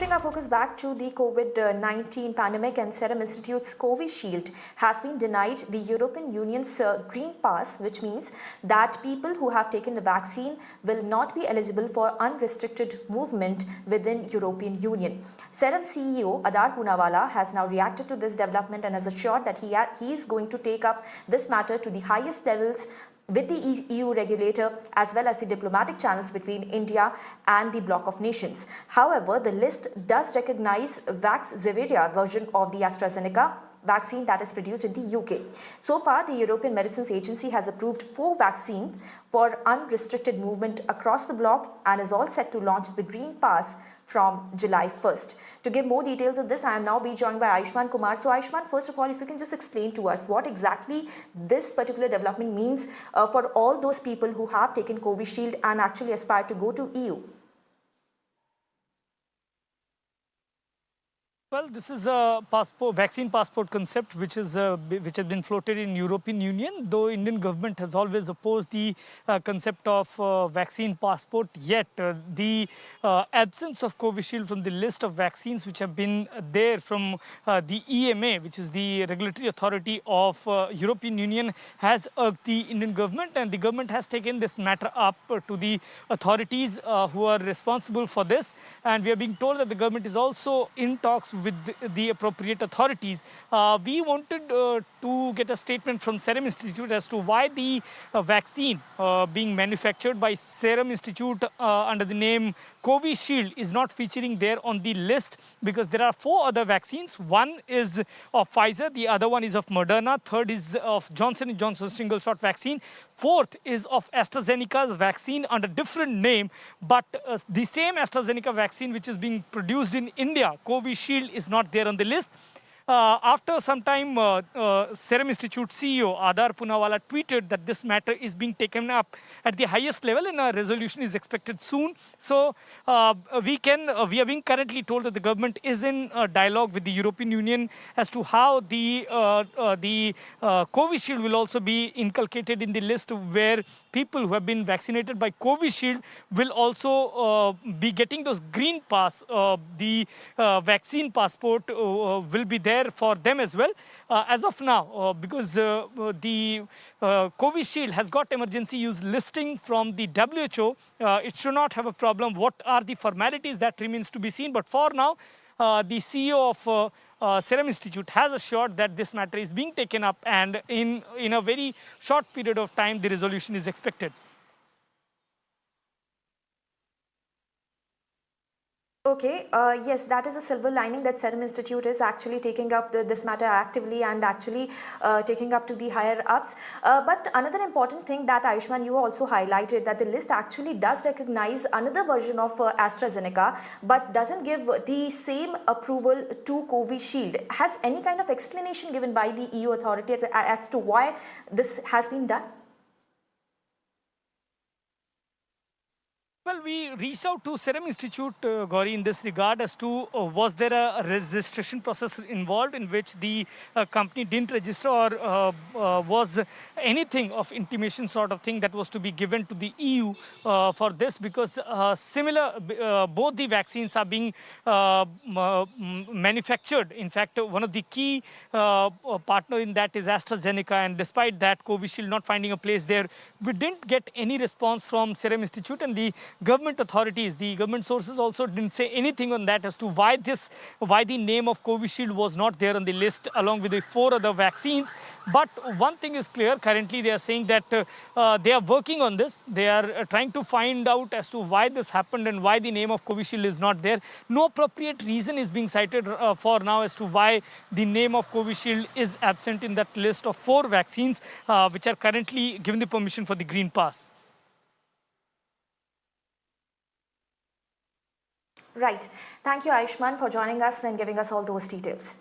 Shifting our focus back to the COVID-19 pandemic, and Serum Institute's Covishield has been denied the European Union's Green Pass, which means that people who have taken the vaccine will not be eligible for unrestricted movement within European Union. Serum CEO Adar Poonawalla has now reacted to this development and has assured that he is going to take up this matter to the highest levels with the EU regulator as well as the diplomatic channels between India and the bloc of nations. However, the list does recognize Vaxzevria version of the AstraZeneca vaccine that is produced in the UK. So far, the European Medicines Agency has approved 4 vaccines for unrestricted movement across the bloc and is all set to launch the Green Pass from July 1st. To give more details of this, I am now being joined by Ayushman Kumar. So Ayushman, first of all, if you can just explain to us what exactly this particular development means for all those people who have taken Covishield and actually aspire to go to EU. Well, this is a vaccine passport concept which has been floated in European Union, though Indian government has always opposed the concept of vaccine passport. Yet the absence of Covishield from the list of vaccines which have been there from the EMA, which is the regulatory authority of European Union, has irked the Indian government, and the government has taken this matter up to the authorities who are responsible for this. And we are being told that the government is also in talks with the appropriate authorities. We wanted to get a statement from Serum Institute as to why the vaccine being manufactured by Serum Institute under the name Covishield is not featuring there on the list, because there are 4 other vaccines. One is of Pfizer, the other one is of Moderna, third is of Johnson & Johnson single shot vaccine, fourth is of AstraZeneca's vaccine under different name, but the same AstraZeneca vaccine which is being produced in India, Covishield, is not there on the list. After some time, Serum Institute CEO Adar Poonawalla tweeted that this matter is being taken up at the highest level and a resolution is expected soon. So we are being currently told that the government is in dialogue with the European Union as to how the Covishield will also be inculcated in the list, where people who have been vaccinated by Covishield will also be getting those green pass. The vaccine passport will be there for them as well. As of now, because the Covishield has got emergency use listing from the WHO, it should not have a problem. What are the formalities, that remains to be seen. But for now, the CEO of Serum Institute has assured that this matter is being taken up, and in a very short period of time, the resolution is expected. Okay, yes, that is a silver lining, that Serum Institute is actually taking up this matter actively and actually taking up to the higher ups. But another important thing that Ayushman, you also highlighted, that the list actually does recognize another version of AstraZeneca, but doesn't give the same approval to Covishield. Has any kind of explanation given by the EU authorities as to why this has been done? Well, we reached out to Serum Institute, Gauri, in this regard as to was there a registration process involved in which the company didn't register, or was anything of intimation sort of thing that was to be given to the EU for this, because both the vaccines are being manufactured. In fact, one of the key partner in that is AstraZeneca, and despite that, Covishield not finding a place there, we didn't get any response from Serum Institute, and the government authorities, the government sources also didn't say anything on that as to why the name of Covishield was not there on the list along with the 4 other vaccines. But one thing is clear, currently they are saying that they are working on this. They are trying to find out as to why this happened and why the name of Covishield is not there. No appropriate reason is being cited for now as to why the name of Covishield is absent in that list of 4 vaccines which are currently given the permission for the Green Pass. Right. Thank you, Ayushman, for joining us and giving us all those details.